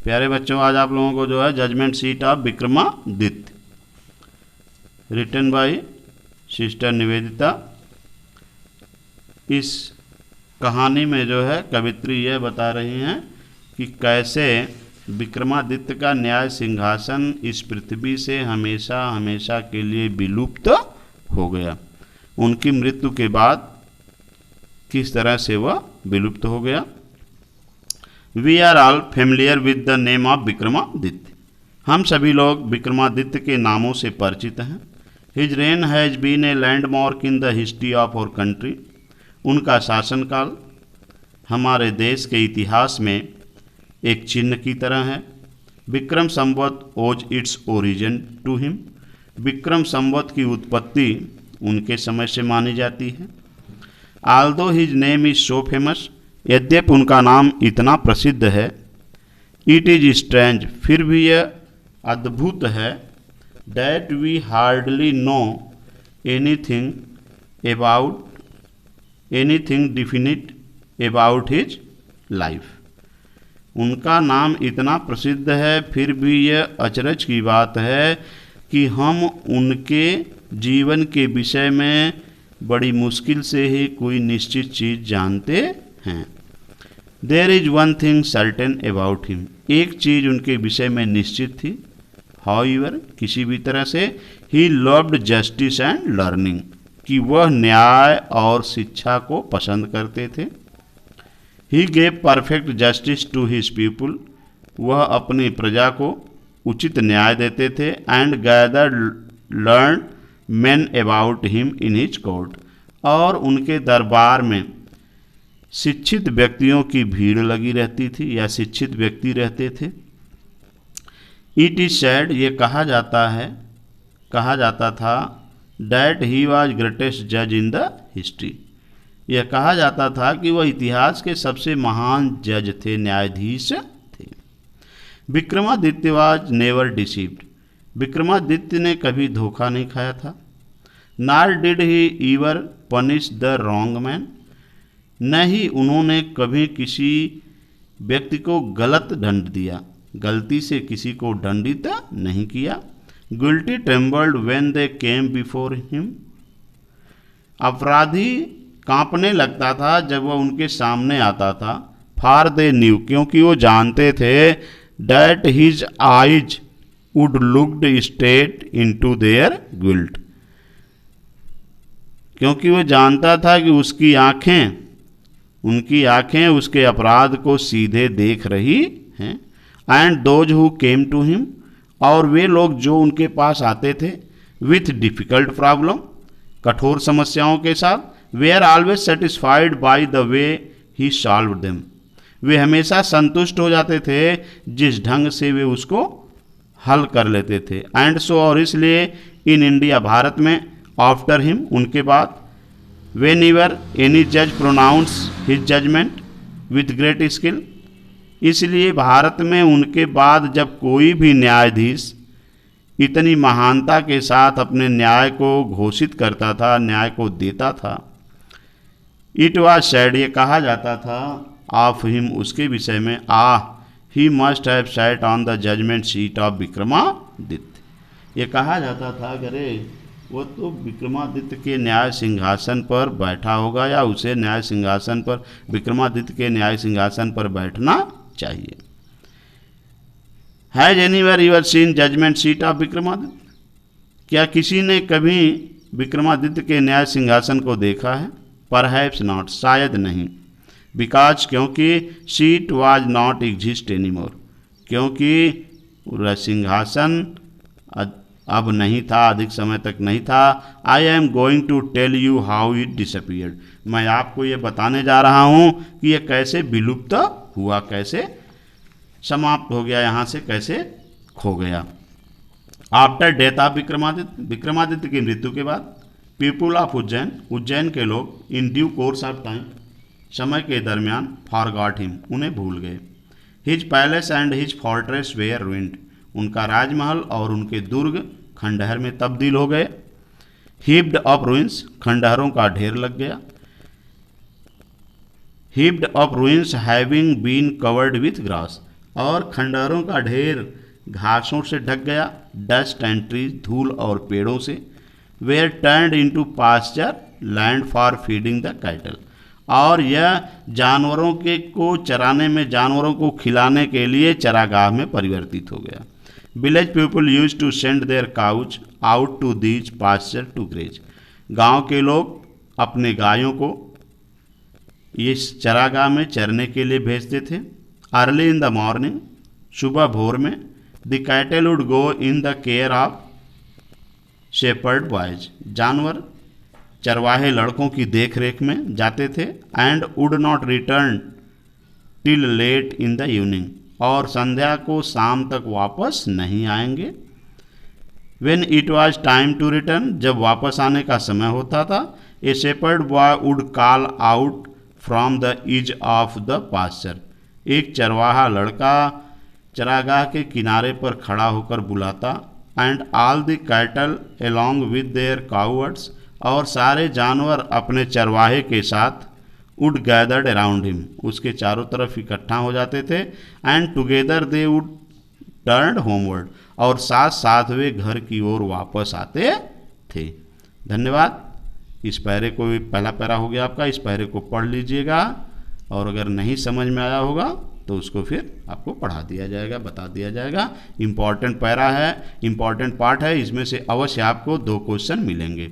प्यारे बच्चों, आज आप लोगों को जो है judgement seat of Vikramaditya written by sister Nivedita. इस कहानी में जो है कवित्री यह बता रही हैं कि कैसे विक्रमादित्य का न्याय सिंहासन इस पृथ्वी से हमेशा हमेशा के लिए विलुप्त हो गया। उनकी मृत्यु के बाद किस तरह से वह विलुप्त हो गया। We are all familiar with the name of Vikramaditya. हम सभी लोग विक्रमादित्य के नामों से परिचित हैं। His reign has been a landmark in the history of our country. उनका शासनकाल हमारे देश के इतिहास में एक चिन्ह की तरह है। Vikram Samvat owes its origin to him. Vikram Samvat की उत्पत्ति उनके समय से मानी जाती है। Although his name is so famous, यद्यपि उनका नाम इतना प्रसिद्ध है, इट इज स्ट्रेंज, फिर भी यह अद्भुत है, that we hardly know anything definite about his life. उनका नाम इतना प्रसिद्ध है, फिर भी यह अचरज की बात है कि हम उनके जीवन के विषय में बड़ी मुश्किल से ही कोई निश्चित चीज़ जानते हैं। There is one thing certain about him. एक चीज़ उनके विषय में निश्चित थी, हाउएवर, किसी भी तरह से, he loved justice and learning, कि वह न्याय और शिक्षा को पसंद करते थे। He gave perfect justice to his people. वह अपनी प्रजा को उचित न्याय देते थे। And gather learn man about him in his court. और उनके दरबार में शिक्षित व्यक्तियों की भीड़ लगी रहती थी या शिक्षित व्यक्ति रहते थे। इट इज सैड, ये कहा जाता था, डैट ही वॉज ग्रेटेस्ट जज इन द हिस्ट्री। यह कहा जाता था कि वह इतिहास के सबसे महान जज थे, न्यायाधीश थे। Vikramaditya was never deceived. Vikramaditya ने कभी धोखा नहीं खाया था। नार did he ईवर punish the wrong man. न ही उन्होंने कभी किसी व्यक्ति को गलत दंड दिया, गलती से किसी को दंडित नहीं किया। Guilty trembled when they came before him. अपराधी कांपने लगता था जब वह उनके सामने आता था। फार दे न्यू, क्योंकि वो जानते थे, that his eyes would looked straight into their guilt, क्योंकि वह जानता था कि उनकी आंखें उसके अपराध को सीधे देख रही हैं। And those who came to him, और वे लोग जो उनके पास आते थे, विथ डिफ़िकल्ट प्रॉब्लम, कठोर समस्याओं के साथ, they are always satisfied by the way he solve them. वे हमेशा संतुष्ट हो जाते थे जिस ढंग से वे उसको हल कर लेते थे। एंड सो, और इसलिए इन इंडिया, भारत में, आफ्टर हिम, उनके बाद, वेन एवर एनी जज pronounce his judgement with great skill, इसलिए भारत में उनके बाद जब कोई भी न्यायाधीश इतनी महानता के साथ अपने न्याय को घोषित करता था, न्याय को देता था, इट वॉज सैड, ये कहा जाता था, ऑफ हिम, उसके विषय में, he must have sat on the judgement seat of Vikramaditya. ये कहा जाता था, अरे वो तो विक्रमादित्य के न्याय सिंहासन पर बैठा होगा, या उसे न्याय सिंहासन पर, विक्रमादित्य के न्याय सिंहासन पर बैठना चाहिए। Has anywhere your seen judgement seat of Vikramaditya? क्या किसी ने कभी विक्रमादित्य के न्याय सिंहासन को देखा है? परहैप्स नॉट, शायद नहीं। बिकॉज, क्योंकि seat was not exist any more, क्योंकि वह सिंहासन अब नहीं था, अधिक समय तक नहीं था। I am going to tell you how it disappeared. मैं आपको ये बताने जा रहा हूँ कि ये कैसे विलुप्त हुआ, कैसे समाप्त हो गया, यहाँ से कैसे खो गया। After death of Vikramaditya, Vikramaditya की मृत्यु के बाद, पीपुल ऑफ उज्जैन, उज्जैन के लोग, in due course of time, समय के दरमियान, फॉरगॉट हिम, उन्हें भूल गए। His palace and his fortress were ruined, उनका राजमहल और उनके दुर्ग खंडहर में तब्दील हो गए। हीप्ड अप रुइंस, खंडहरों का ढेर लग गया। Heaped up ruins having been covered with grass, और खंडहरों का ढेर घासों से ढक गया, डस्ट एंड ट्रीज, धूल और पेड़ों से, were turned into pasture land for feeding the cattle, और यह जानवरों के को चराने में, जानवरों को खिलाने के लिए चरागाह में परिवर्तित हो गया। Village people use to send their cows out to these pasture to graze, गांव के लोग अपने गायों को इस चरागाह में चरने के लिए भेजते थे। अर्ली इन द मॉर्निंग, सुबह भोर में, the cattle would go in the care of shepherd boys, जानवर चरवाहे लड़कों की देख रेख में जाते थे। And would not return till late in the evening, और संध्या को शाम तक वापस नहीं आएंगे। When it was time to return, जब वापस आने का समय होता था, a shepherd boy would call out from the edge of the pasture, एक चरवाहा लड़का चरागाह के किनारे पर खड़ा होकर बुलाता। And all the cattle along with their cowherds, और सारे जानवर अपने चरवाहे के साथ वुड गैदर्ड अराउंड हिम, उसके चारों तरफ इकट्ठा हो जाते थे। And together they would turn homeward, और साथ साथ वे घर की ओर वापस आते थे। धन्यवाद। इस पैरे को, पहला पैरा हो गया आपका, इस पैरे को पढ़ लीजिएगा, और अगर नहीं समझ में आया होगा तो उसको फिर आपको पढ़ा दिया जाएगा, बता दिया जाएगा। इम्पॉर्टेंट पैरा है, इम्पॉर्टेंट पार्ट है, इसमें से अवश्य आपको 2 क्वेश्चन मिलेंगे।